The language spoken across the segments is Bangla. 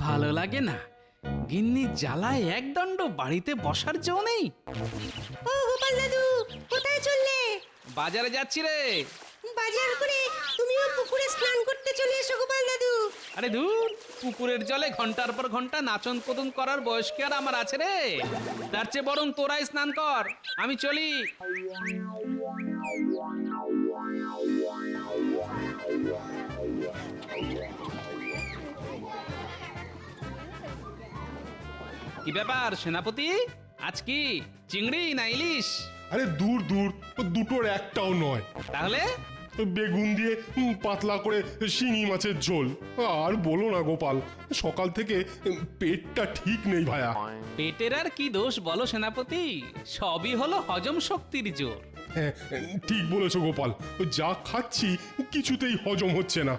ভালো লাগে না, গিন্নি জ্বালায় একদণ্ড বাড়িতে বসার জো নেই। ও গোপাল দাদু, কোথায় চললে? বাজারে যাচ্ছি রে। বাজার করে তুমিও পুকুরে স্নান করতে চলে এসো গোপাল দাদু। আরে ধুর, পুকুরের জলে ঘন্টার পর ঘন্টা নাচন কুদন করার বয়স কি আর আমার আছে রে? তার চেয়ে বরং তোরাই স্নান কর, আমি চলি। কি ব্যাপার সেনাপতি, আজ কি চিংড়ি না ইলিশ? আরে দূর দূর, দুটোর একটাও নয়। তাহলে বেগুন দিয়ে পাতলা করে শিঙি মাছের ঝোল। আর বলো না গোপাল, সকাল থেকে পেটটা ঠিক নেই ভায়া। পেটের আর কি দোষ বলো সেনাপতি, সবই হলো হজম শক্তির জোর। হ্যাঁ, ঠিক বলেছো গোপাল, যা খাচ্ছি কিছুতেই হজম হচ্ছে না।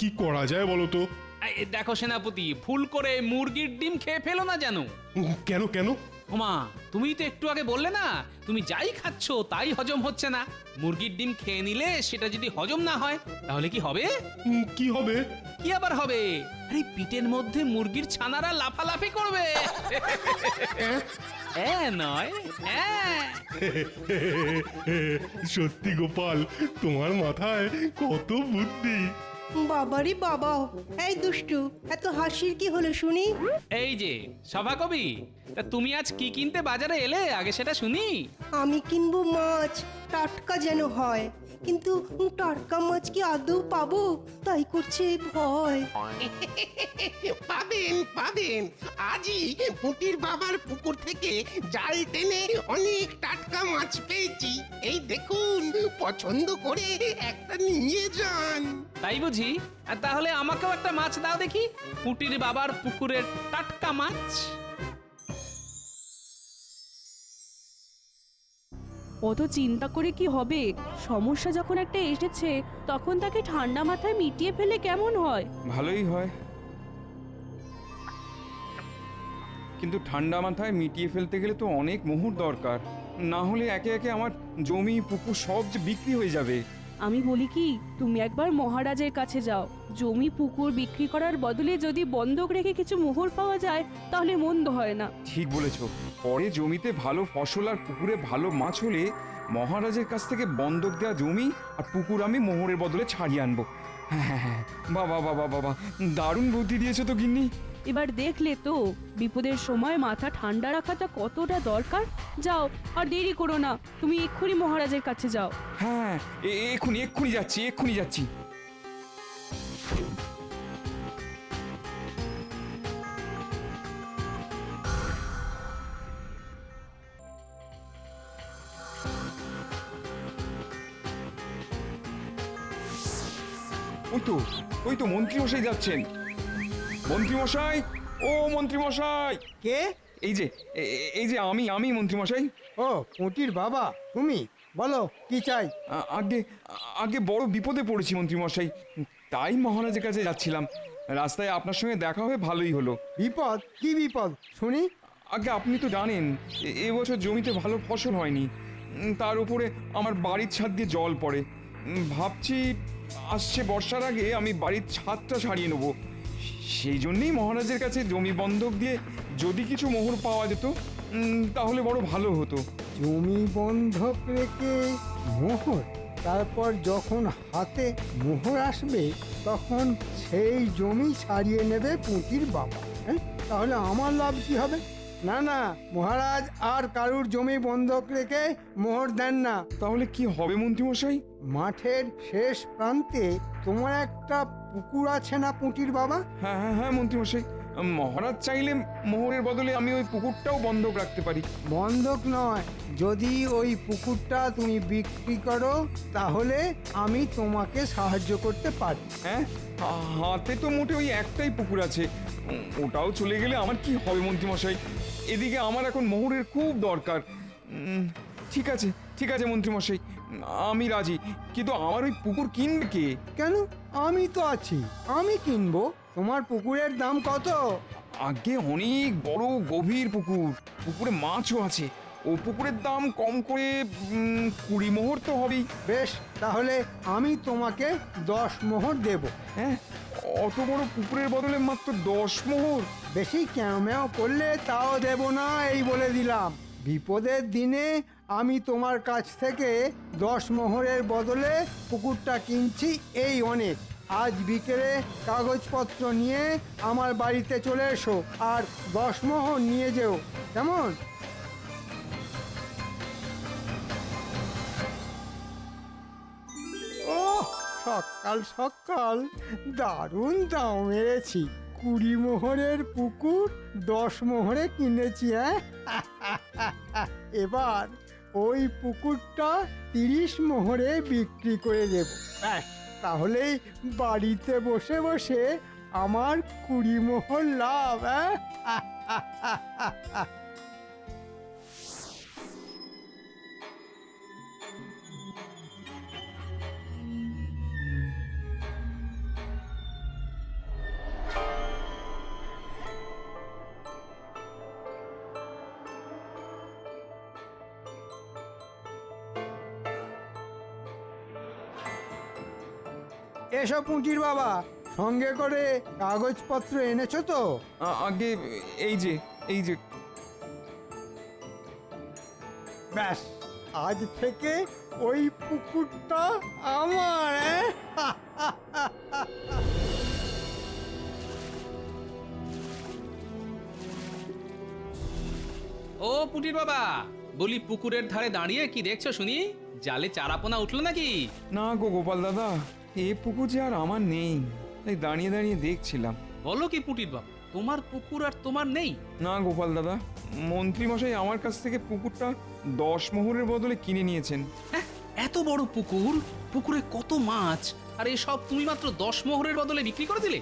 কি করা যায় বলো তো? এই দেখো সেনাপতি, ভুল করে মুরগির ডিম খেয়ে ফেলো না জানো। কেন কেন? ওমা, তুমি তো একটু আগে বললে না তুমি যাই খাচ্ছ তাই হজম হচ্ছে না। মুরগির ডিম খেয়ে নিলে সেটা যদি হজম না হয় তাহলে কি হবে? কি হবে? কি আবার হবে? আরে পিঠের মধ্যে মুরগির ছানারা লাফালাফি করবে। নয় হ্যাঁ। সত্যি গোপাল, তোমার মাথায় কত বুদ্ধি। বাবারি বাবা, এই দুষ্টু, এত হাসির কি হলো শুনি? এই যে সভাকবি, তা তুমি আজ কি কিনতে বাজারে এলে আগে সেটা শুনি। আমি কিনবো মাছ, টাটকা যেন হয়, কিন্তু টাটকা মাছ কি আদৌ পাবো তাই করছে ভয়। পাবেন পাবেন, আজই পুটির বাবার পুকুর থেকে জাল টেনে অনেক টাটকা মাছ পেয়েছি। এই দেখুন, পছন্দ করে একটা নিয়ে যান। তাই বুঝি? আর তাহলে আমাকেও একটা মাছ দাও দেখি, পুটির বাবার পুকুরের টাটকা মাছ। অত চিন্তা করে কি হবে? সমস্যা যখন একটা এসেছে তখন তাকে ঠান্ডা মাথায় মিটিয়ে ফেলে কেমন হয়? ভালোই হয়, কিন্তু ঠান্ডা মাথায় মিটিয়ে ফেলতে গেলে তো অনেক মোহর দরকার, না হলে একে একে আমার জমি পুকুর সব যে বিক্রি হয়ে যাবে। আমি বলি কি, তুমি একবার মহারাজের কাছে যাও, জমি পুকুর বিক্রি করার বদলে যদি বন্ধক রেখে কিছু মোহর পাওয়া যায় তাহলে মন্দ হয় না। ঠিক বলেছ, পরে জমিতে ভালো ফসল আর পুকুরে ভালো মাছ হলে মহারাজের কাছ থেকে বন্ধক দেওয়া জমি আর পুকুর আমি মোহরের বদলে ছাড়িয়ে আনবো। হ্যাঁ, বাবা বাবা বাবা, দারুণ বুদ্ধি দিয়েছো তো গিন্নি। এবার দেখলে তো বিপদের সময় মাথা ঠান্ডা রাখাটা কতটা দরকার। যাও, আর দেরি করো না, তুমি এক্ষুনি মহারাজের কাছে যাও। হ্যাঁ, এক্ষুনি এক্ষুনি যাচ্ছি, এক্ষুনি যাচ্ছি। ওই তো মন্ত্রী মশাই যাচ্ছেন। মন্ত্রী মশাই, ও মন্ত্রী মশাই। কে? এই যে আমি মন্ত্রী মশাই। ও পুঁটির বাবা, তুমি বলো কি চাই? আগে বড় বিপদে পড়েছি মন্ত্রী মশাই, তাই মহারাজের কাছে যাচ্ছিলাম। রাস্তায় আপনার সঙ্গে দেখা হয়ে ভালোই হলো। বিপদ? কি বিপদ শুনি? আগে আপনি তো জানেন এবছর জমিতে ভালো ফসল হয়নি, তার উপরে আমার বাড়ির ছাদ দিয়ে জল পড়ে। ভাবছি আসছে বর্ষার আগে আমি বাড়ির ছাদটা সারিয়ে নেব। সেই জন্যই মহারাজের কাছে জমি বন্ধক দিয়ে যদি কিছু মোহর পাওয়া যেত তাহলে বড় ভালো হতো। জমি বন্ধক রেখে মোহর? তারপর যখন হাতে মোহর আসবে তখন সেই জমি ছাড়িয়ে নেবে পুঁটির বাবা। হ্যাঁ, তাহলে আমার লাভ কি হবে? না না, মহারাজ আর কারুর জমি বন্ধক রেখে মোহর দেন না। তাহলে কি হবে মন্ত্রী মশাই? মাঠের শেষ প্রান্তে তোমার একটা পুকুর আছে না পুঁটির বাবা? হ্যাঁ হ্যাঁ হ্যাঁ মন্ত্রী মশাই, মহারাজ চাইলে মোহরের বদলে আমি ওই পুকুরটাও বন্ধক রাখতে পারি। বন্ধক নয়, যদি ওই পুকুরটা তুমি বিক্রি করো তাহলে আমি তোমাকে সাহায্য করতে পারি। হ্যাঁ, হাতে তো মোটে ওই একটাই পুকুর আছে, ওটাও চলে গেলে আমার কি হবে মন্ত্রী মশাই? এদিকে আমার এখন মোহরের খুব দরকার। ঠিক আছে ঠিক আছে মন্ত্রী মশাই, আমি রাজি, কিন্তু আমার ওই পুকুর কিনবে কে? কেন, আমি তো আছি, আমি কিনবো। তোমার পুকুরের দাম কত? আগে অনেক বড় গভীর পুকুর, পুকুরে মাছও আছে, ও পুকুরের দাম কম করে 20 মোহর তো হবেই। বেশ, তাহলে আমি তোমাকে 10 মোহর দেব। হ্যাঁ, অত বড় পুকুরের বদলে মাত্র 10 মোহর? বেশি ক্যামেও করলে তাও দেব না, এই বলে দিলাম। বিপদের দিনে আমি তোমার কাছ থেকে 10 মোহরের বদলে পুকুরটা কিনছি, এই অনেক। আজ বিকেলে কাগজপত্র নিয়ে আমার বাড়িতে চলে এসো, আর 10 মোহর নিয়ে যেও, কেমন? ও সকাল সকাল দারুণ দাম মেরেছি। 20 মোহরের পুকুর 10 মোহরে কিনেছি। এবার ওই পুকুরটা 30 মোহরে বিক্রি করে দেব। ব্যাস, তাহলেই বাড়িতে বসে বসে আমার 20 মোহর লাভ। এসব পুঁটির বাবা, সঙ্গে করে কাগজপত্র এনেছো তো? আগে এই যে ব্যাস, আজ থেকে ওই পুকুরটা আমার। ও পুটির বাবা, বলি পুকুরের ধারে দাঁড়িয়ে কি দেখছো শুনি? জালে চারাপোনা উঠলো নাকি? না গো গোপাল দাদা, এ পুকুর যে আর আমার নেই, তাই দাঁড়িয়ে দাঁড়িয়ে দেখছিলাম। বলো কি পুটির বাবা, তোমার পুকুর আর তোমার নেই? না গোপাল দাদা, মন্ত্রী মশাই আমার কাছ থেকে পুকুরটা 10 মোহরের বদলে কিনে নিয়েছেন। হ্যাঁ, এত বড় পুকুর, পুকুরে কত মাছ, আর এসব তুমি মাত্র 10 মোহরের বদলে বিক্রি করে দিলে?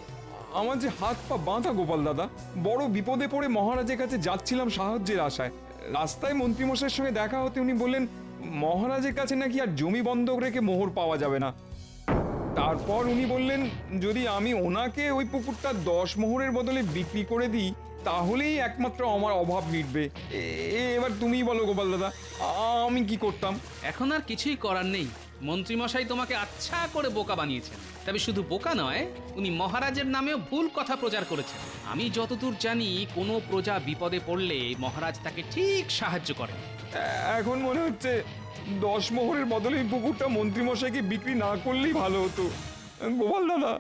আমার যে হাত পা বাঁধা গোপাল দাদা, বড় বিপদে পড়ে মহারাজের কাছে যাচ্ছিলাম সাহায্যের আশায়। রাস্তায় মন্ত্রীমশাইয়ের সঙ্গে দেখা হতে উনি বললেন মহারাজের কাছে নাকি আর জমি বন্ধক রেখে মোহর পাওয়া যাবে না। তারপর উনি বললেন যদি আমি ওনাকে ওই পুকুরটা 10 মোহরের বদলে বিক্রি করে দিই তাহলেই একমাত্র আমার অভাব মিটবে। এবার তুমিই বলো গোপাল দাদা, আমি কি করতাম? এখন আর কিছুই করার নেই। মন্ত্রীমশাই তোমাকে আচ্ছা করে বোকা বানিয়েছেন। তবে শুধু বোকা নয়, উনি মহারাজের নামেও ভুল কথা প্রচার করেছেন। আমি যতদূর জানি, কোনো প্রজা বিপদে পড়লে মহারাজ তাকে ঠিক সাহায্য করেন। এখন মনে হচ্ছে 10 মোহরের বদলে এই পুকুরটা মন্ত্রীমশাইকে বিক্রি না করলেই ভালো হতো। গোপাল দাদা,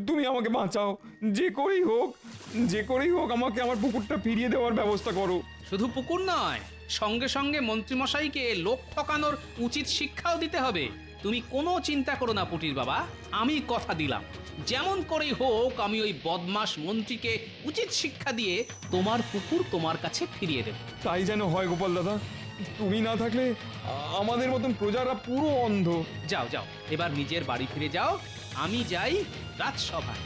তুমি আমাকে বাঁচাও, যে করেই হোক আমাকে আমার পুকুরটা ফিরিয়ে দেওয়ার ব্যবস্থা করো। শুধু পুকুর নয়, সঙ্গে সঙ্গে মন্ত্রীমশাইকে লোক ঠকানোর উচিত শিক্ষাও দিতে হবে। তুমি কোনো চিন্তা করো না পুটির বাবা, আমি কথা দিলাম, যেমন করেই হোক আমি ওই বদমাশ মন্ত্রীকে উচিত শিক্ষা দিয়ে তোমার পুকুর তোমার কাছে ফিরিয়ে দেব। তাই যেন হয় গোপাল দাদা, তুমি না থাকলে আমাদের মতন প্রজারা পুরো অন্ধ। যাও যাও, এবার নিজের বাড়ি ফিরে যাও, আমি যাই রাজসভায়।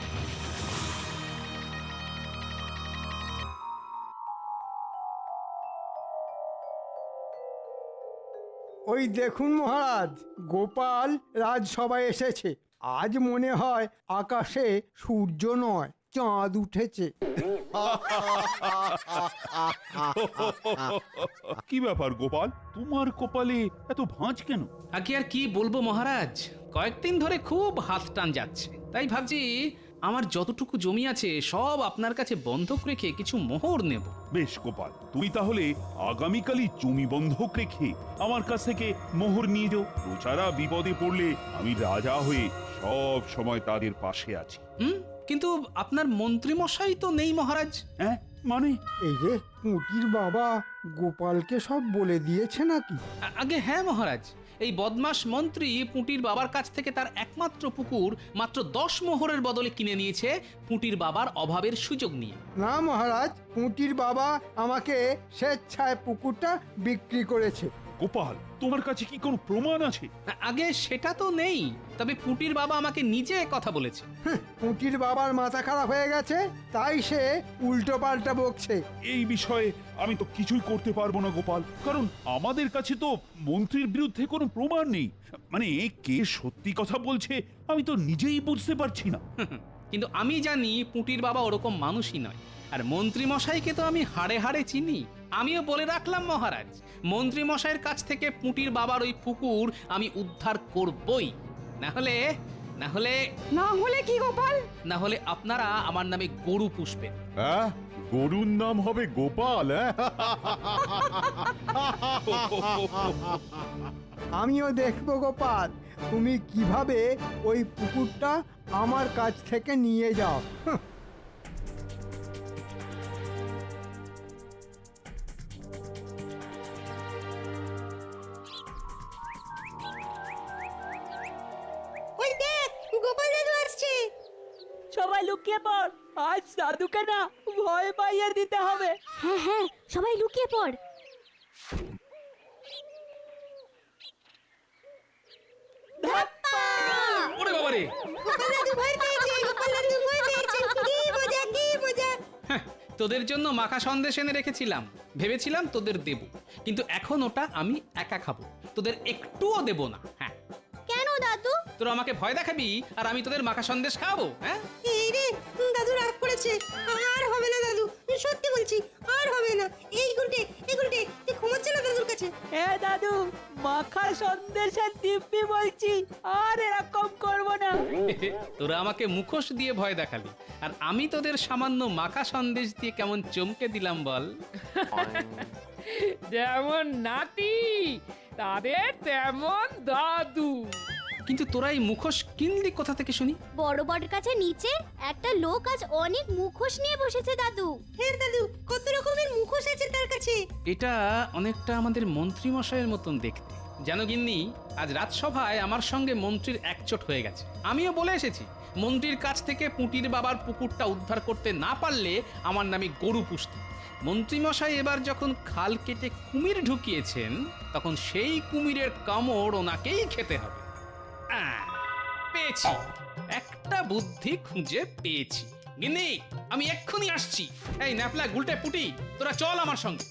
ওই দেখুন মহারাজ, গোপাল রাজসভায় এসেছে। আজ মনে হয় আকাশে সূর্য নয়, চাঁদ উঠেছে। কি ব্যাপার গোপাল, তোমার কপালে এত ভাঁজ কেন? আগে আর কি বলবো মহারাজ, কয়েকদিন ধরে খুব হাত টান যাচ্ছে। তাই ভাবছি আমার যতটুকু জমি আছে সব আপনার কাছে বন্ধক রেখে কিছু মোহর নেব। বেশ গোপাল, তুমি তাহলে আগামীকালই জমি বন্ধক রেখে আমার কাছ থেকে মোহর নিয়ে যাও। প্রজারা বিপদে পড়লে আমি রাজা হয়ে সব সময় তাদের পাশে আছি। কিন্তু আপনার মন্ত্রীমশাই তো নেই মহারাজ। হ্যাঁ মানে? এই যে পুঁটির বাবা গোপালকে সব বলে দিয়েছে নাকি? আগে হ্যাঁ মহারাজ, এই বদমাস মন্ত্রী পুঁটির বাবার কাছ থেকে তার একমাত্র পুকুর মাত্র 10 মোহরের বদলে কিনে নিয়েছে পুঁটির বাবার অভাবের সুযোগ নিয়ে। না মহারাজ, পুঁটির বাবা আমাকে স্বেচ্ছায় পুকুরটা বিক্রি করেছে। গোপাল, তোমার কাছে কি কোনো প্রমাণ আছে? আগে সেটা তো নেই, তবে পুঁটির বাবা আমাকে নিজে কথা বলেছে। পুঁটির বাবার মাথা খারাপ হয়ে গেছে, তাই সে উল্টো পাল্টা বকছে। এই বিষয়ে আমি তো কিছুই করতে পারবো না গোপাল, কারণ আমাদের কাছে তো মন্ত্রীর বিরুদ্ধে কোনো প্রমাণ নেই। মানে কে সত্যি কথা বলছে আমি তো নিজেই বুঝতে পারছি না। কিন্তু আমি জানি পুঁটির বাবা ওরকম মানুষই নয়। আর মন্ত্রী মশাইকে তো আমি হাড়ে হাড়ে চিনি। আমিও বলে রাখলাম মহারাজ, মন্ত্রী মশাইয়ের কাছ থেকে পুঁটির বাবার ওই পুকুর আমি উদ্ধার করবই, না হলে না হলে কি গোপাল? না হলে আপনারা আমার নামে গরু পুষবেন। হ্যাঁ, গরুর নাম হবে গোপাল। হ্যাঁ? আমিও দেখবো গোপাল তুমি কিভাবে ওই পুকুরটা আমার কাছ থেকে নিয়ে যাও। ওই দেখ গোপাল দাদু আসছে। সবাই লুকিয়ে পড়, আজ দাদুকে না ভয় পাইয়ে দিতে হবে। হ্যাঁ হ্যাঁ, সবাই লুকিয়ে পড়। ওরে বাবা রে! গোপাল দাদু ভয় পেয়েছে, গোপাল দাদু ভয় পেয়েছে। কি মজা, কি মজা। হ্যাঁ, তোদের জন্য মাখা সন্দেশ এনে রেখেছিলাম, ভেবেছিলাম তোদের দেব, কিন্তু এখন ওটা আমি একা খাবো, তোদের একটুও দেব না। হ্যাঁ, কেন দাদু? তোরা আমাকে ভয় দেখাবি আর আমি তোদের মাখা সন্দেশ খাওয়াবো? হ্যাঁ, এই রে, দাদু রাগ করেছে। আর হবে না দাদু, সত্যি বলছি আর হবে না। এই গুলটে তুই ঘুমাচ্ছে না দাদুর কাছে। এ দাদু, মাখা সন্দেশের দিব্যি বলছি, আর এরকম করব না। তোরা আমাকে মুখোশ দিয়ে ভয় দেখালি, আর আমি তোদের সামান্য মাখা সন্দেশ দিয়ে কেমন চমকে দিলাম বল। যেমন নাতি তাদের তেমন দাদু। কিন্তু তোরা এই মুখোশ কিনলি কোথা থেকে শুনি? বড় বট কাছে নিচে একটা লোক আজ অনেক মুখোশ নিয়ে বসেছে দাদু। হ্যাঁ দাদু, কত রকমের মুখোশ আছে তার কাছে। এটা অনেকটা আমাদের মন্ত্রী মশাইয়ের মতন দেখতে। জানো গিন্নি, আজ রাজসভায় আমার সঙ্গে মন্ত্রীর একচোট হয়ে গেছে। আমিও বলে এসেছি, মন্ত্রীর কাছ থেকে পুঁটির বাবার পুকুরটা উদ্ধার করতে না পারলে আমার নামে গরু পুষতে। মন্ত্রীমশাই এবার যখন খাল কেটে কুমির ঢুকিয়েছেন, তখন সেই কুমিরের কামড় ওনাকেই খেতে হবে। পেয়েছি, একটা বুদ্ধি খুঁজে পেয়েছি। গিন্নি, আমি এক্ষুনি আসছি। এই ন্যাপলা, গুলটে, পুটি, তোরা চল আমার সঙ্গে।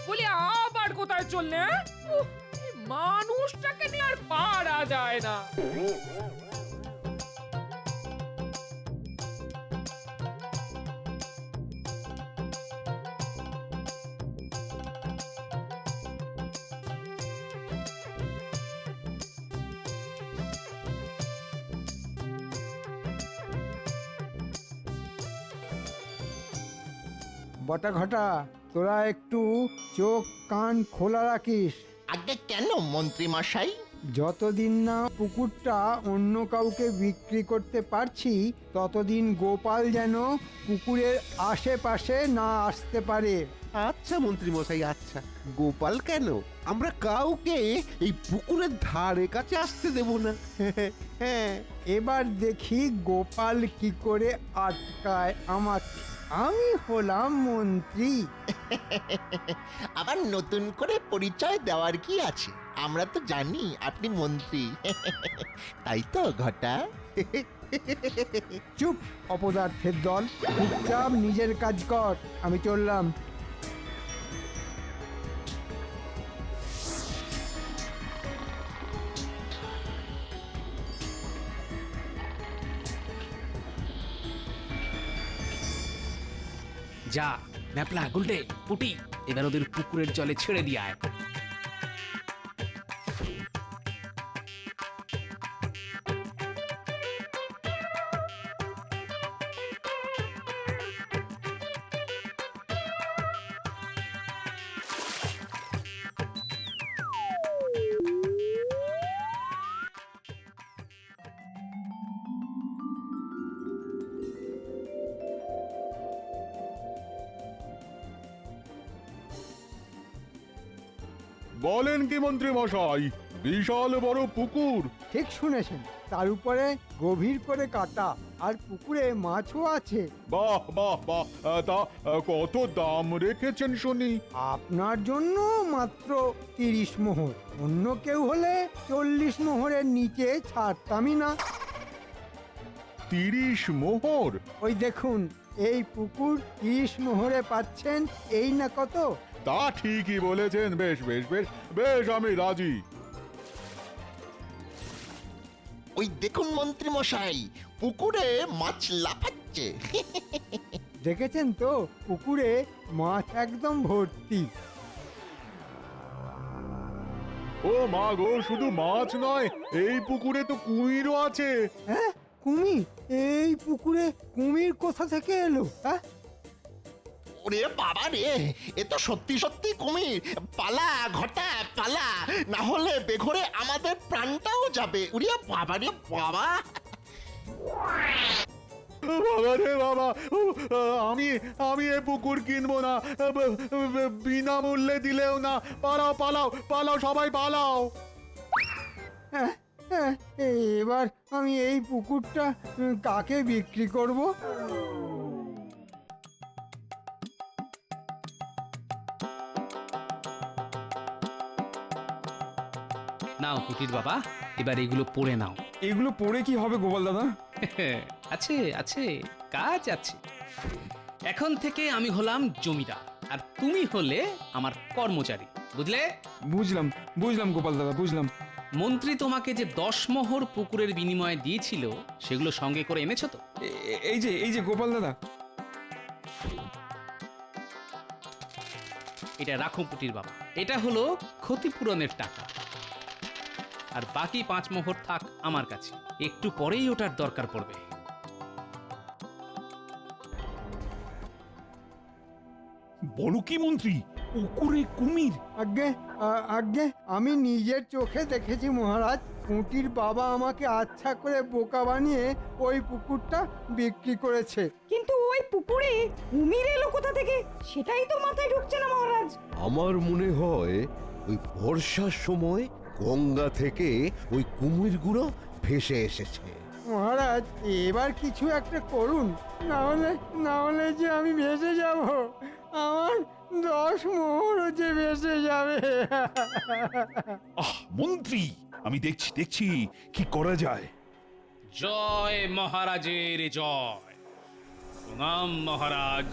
বলি আবার কোথায় চললে? উফ, এই মানুষটাকে নিয়ে আর পারা যায় না। বটা ঘটা তোরা একটু চোখ কান খোলা রাখিস। আগে কেন মন্ত্রী মশাই? যতদিন না পুকুরটা অন্য কাউকে বিক্রি করতে পারছি ততদিন গোপাল যেন পুকুরের আশেপাশে না আসতে পারে। আচ্ছা মন্ত্রী মশাই, আচ্ছা। গোপাল কেন, আমরা কাউকে এই পুকুরের ধারে কাছে আসতে দেব না। হ্যাঁ, এবার দেখি গোপাল কি করে আটকায় আমাকে। আমি হলাম মন্ত্রী। আবার নতুন করে পরিচয় দেওয়ার কি আছে? আমরা তো জানি আপনি মন্ত্রী। তাই তো ঘটা? চুপ অপদার্থের দল, চুপচাপ নিজের কাজ কর। আমি চললাম। যা ন্যাপলা, গুলটে, পুটি, এবার ওদের পুকুরের জলে ছেড়ে দিয়ে আয়। বলেন কি মন্ত্রী মশাই, বিশাল বড় পুকুর? ঠিক শুনেছেন, তার উপরে গভীর করে কাটা, আর পুকুরে মাছও আছে। বাহ বাহ বাহ, তা কত দাম রেখেছেন শুনি? আপনার জন্য মাত্র 30 মোহর। অন্য কেউ হলে 40 মোহরের নিচে ছাড়তামই না। 30 মোহর? ওই দেখুন, এই পুকুর 30 মোহরে পাচ্ছেন, এই না কত? তা ঠিকই বলেছেন। বেশ বেশ বেশ বেশ, আমি রাজি। ওই দেখুন মন্ত্রী মশাই, পুকুরে মাছ লাফাচ্ছে। দেখেছেন তো, পুকুরে মাছ একদম ভর্তি। ও মা গো, শুধু মাছ নয়, এই পুকুরে তো কুমিরও আছে। হ্যাঁ, কুমির? এই পুকুরে কুমির কোথা থেকে এলো? হ্যাঁ, ওরে বাবা রে, এ তো সত্যি সত্যি কুমির। পালা ঘটা পালা, না হলে বেঘরে আমাদের প্রাণটাও যাবে। ওরে বাবা রে বাবা। বাবা রে বাবা, আমি আমি এ পুকুর কিনবো না, বিনামূল্যে দিলেও না। পালাও পালাও পালাও, সবাই পালাও। হ্যাঁ, হ্যাঁ, এবার আমি এই পুকুরটা কাকে বিক্রি করব? নাও পুটির বাবা, এবার এগুলো পড়ে নাও। এগুলো পড়ে কি হবে গোপাল দাদা? আছে আছে, কাজ আছে। এখন থেকে আমি হলাম জমিদার, আর তুমি হলে আমার কর্মচারী, বুঝলে? বুঝলাম বুঝলাম গোপাল দাদা, বুঝলাম। মন্ত্রী তোমাকে যে 10 মোহর পুকুরের বিনিময়ে দিয়েছিল, সেগুলো সঙ্গে করে এনেছো তো? এই যে গোপাল দাদা। এটা রাখো পুটির বাবা, এটা হলো ক্ষতিপূরণের টাকা। আর বাকি 5 মোহর থাক আমার কাছে, একটু পরেই ওটার দরকার পড়বে। বলো কি মন্ত্রী, পুকুরে কুমির? আগে আমি নিজের চোখে দেখেছি মহারাজ। পুঁটির বাবা আমাকে আচ্ছা করে বোকা বানিয়ে ওই পুকুরটা বিক্রি করেছে। কিন্তু ওই পুকুরে কুমির এলো কোথা থেকে সেটাই তো মাথায় ঢুকছে না মহারাজ। আমার মনে হয় ওই বর্ষার সময় গঙ্গা থেকে ওই কুমিরগুলো ভেসে এসেছে। মহারাজ, এবার কিছু একটা করুন, না হলে যে আমি ভেসে যাব। আমার 10 মোহরও যে ভেসে যাবে। আহ মন্ত্রী, আমি দেখছি কি করা যায়। জয় মহারাজের জয়। প্রণাম মহারাজ।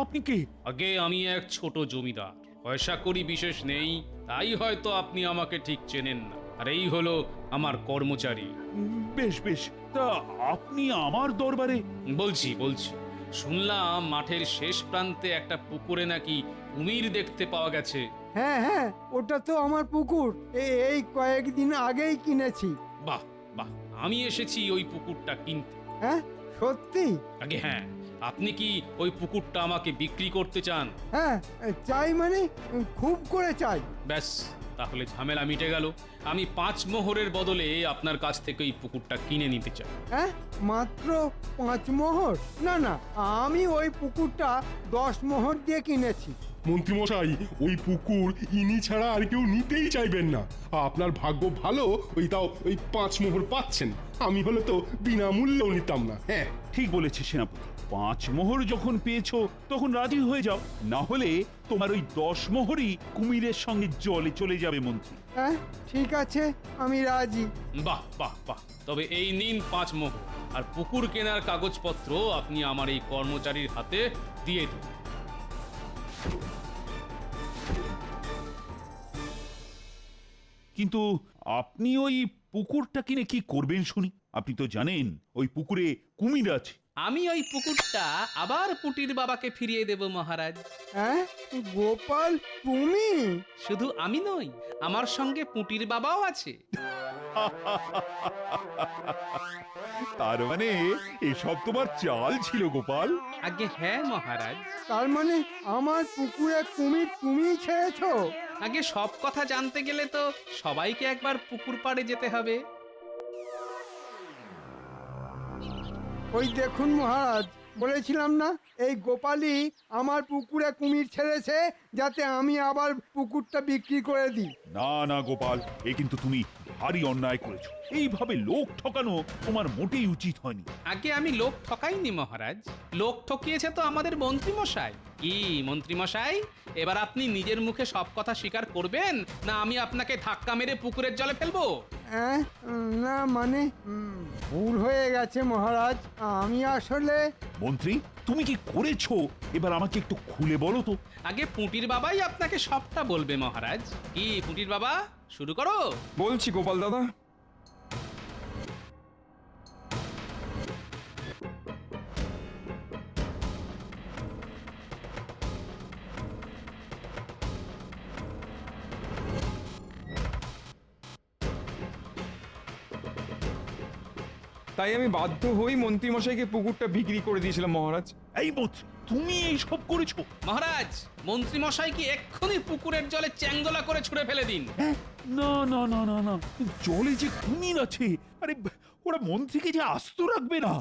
আপনি কে? আগে আমি এক ছোট জমিদার, পয়সা করি বিশেষ নেই, তাই হয়তো আপনি আমাকে ঠিক চেনেন না। আর এই হলো আমার কর্মচারী। বেশ, তা আপনি আমার দরবারে? বলছি শুনলাম মাঠের শেষ প্রান্তে একটা পুকুরে নাকি কুমির দেখতে পাওয়া গেছে। হ্যাঁ, ওটা তো আমার পুকুর। এই কয়েকদিন আগেই কিনেছি। বাহ, আমি এসেছি ওই পুকুরটা কিনতে। হ্যাঁ, সত্যি? আগে হ্যাঁ, আপনি কি ওই পুকুরটা আমাকে বিক্রি করতে চান? হ্যাঁ, চাই, মানে খুব করে চাই। ব্যাস, তাহলে ঝামেলা মিটে গেল। আমি 5 মোহরের বদলে আপনার কাছ থেকে এই পুকুরটা কিনে নিতে চাই। হ্যাঁ, মাত্র 5 মোহর? না, আমি ওই পুকুরটা 10 মোহর দিয়ে কিনেছি। মন্ত্রীমশাই, ওই পুকুর ইনি ছাড়া আর কেউ নিতেই চাইবেন না। আপনার ভাগ্য ভালো, ওই 5 মোহর পাচ্ছেন। আমি হলে তো বিনামূল্যেও নিতাম না। হ্যাঁ, ঠিক বলেছে সেনাপতি। 5 মোহর যখন পেয়েছো তখন রাজি হয়ে যাও, না হলে তোমার ওই 10 মোহরই কুমিরের সঙ্গে জলে চলে যাবে মন্ত্রী। হ্যাঁ, ঠিক আছে, আমি রাজি। বাহ, তবে এই নিন 5 মোহর, আর পুকুর কেনার কাগজপত্র আপনি আমার এই কর্মচারীর হাতে দিয়ে দিন। কিন্তু আপনি ওই পুকুরটা কিনে কি করবেন শুনি? আপনি তো জানেন ওই পুকুরে কুমির আছে। আমি ওই পুকুরটা আবার পুটির বাবাকে ফিরিয়ে দেব মহারাজ। হ্যাঁ, গোপাল, তুমি? শুধু আমি নই, আমার সঙ্গে পুটির বাবাও আছে। তার মানে এসব তোমার চাল ছিল গোপাল? আগে হ্যাঁ মহারাজ। তার মানে আমার পুকুরে কুমির তুমি ছেড়েছো? আগে সব কথা জানতে গেলে তো সবাইকে একবার পুকুর পাড়ে যেতে হবে। ওই দেখুন মহারাজ, বলেছিলাম না এই গোপালই আমার পুকুরে কুমির ছেড়েছে যাতে আমি আবার পুকুরটা বিক্রি করে দিই। না গোপাল, এ কিন্তু তুমি ভারী অন্যায় করেছো। এইভাবে লোক ঠকানো তোমার মোটেই উচিত হয়নি। আগে আমি লোক ঠকাইনি মহারাজ, লোক ঠকিয়েছে তো আমাদের মন্ত্রীমশাই। কি মন্ত্রীমশাই, এবার আপনি নিজের মুখে সব কথা স্বীকার করবেন, না আমি আপনাকে ধাক্কা মেরে পুকুরের জলে ফেলবো? না, মানে ভুল হয়ে গেছে মহারাজ। আমি আসলে... মন্ত্রী, তুমি কি করেছো এবার আমাকে একটু খুলে বলো তো। আগে পুটির বাবাই আপনাকে সবটা বলবে মহারাজ। কি পুটির বাবা, শুরু করো। বলছি গোপাল দাদা। তাই আমি বাধ্য হই মন্ত্রীমশাইকে পুকুরটা বিক্রি করে দিয়েছিলাম মহারাজ। এই মন্ত্রী, তুমি এই সব করেছো? মহারাজ, মন্ত্রী মশাইকে এক্ষুনি পুকুরের জলে চ্যাংদোলা করে ছুঁড়ে ফেলে দিন। না না না না না, জলে যে কুমির আছে, আরে ওরা মন্ত্রীকে যে আস্ত রাখবে না।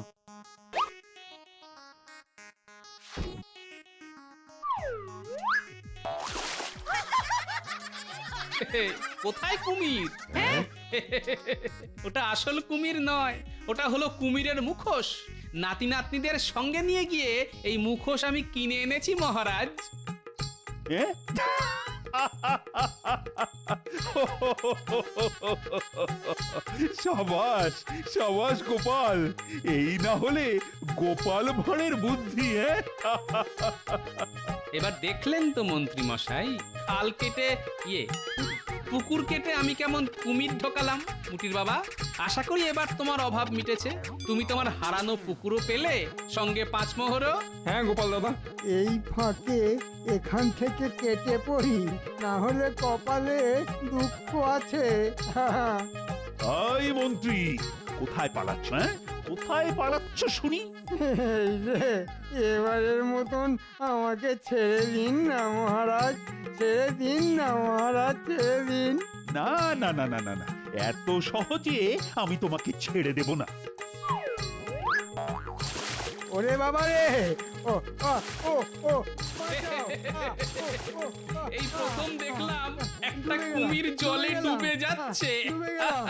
কোথায় কুমির? ওটা আসল কুমির নয়, ওটা হলো কুমিরের মুখোশ। নাতি নাতনিদের সঙ্গে নিয়ে গিয়ে এই মুখোশ আমি কিনে এনেছি মহারাজ। সাবাস সাবাস গোপাল, এই না হলে গোপাল ভাঁড়ের বুদ্ধি। এবার দেখলেন তো মন্ত্রী মশাই, খাল কেটে পুকুর কেটে আমি কেমন কুমির ঢোকালাম। মুটির বাবা, আশা করি এবার তোমার অভাব মিটেছে। তুমি তোমার হারানো পুকুরও পেলে, সঙ্গে 5 মোহরও। হ্যাঁ গোপাল দাদা। এই ফাঁকে এখান থেকে কেটে পড়ি, না হলে কপালে দুঃখ আছে। এই মন্ত্রী, কোথায় পালাচ্ছ? কোথায় পালাচ্ছ শুনি? এই রে, এবারের মতন আমাকে ছেড়ে দিন না মহারাজ, ছেড়ে দিন না মহারাজ, ছেড়ে দিন। না না না না না না, এত সহজে আমি তোমাকে ছেড়ে দেব না। ওরে বাবা রে, ও ও ও ও এই প্রথম দেখলাম একটা কুমির জলে ডুবে যাচ্ছে। ডুবে গেলাম,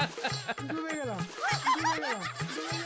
ডুবে গেলাম, ডুবে গেলাম, ডুবে গেলাম।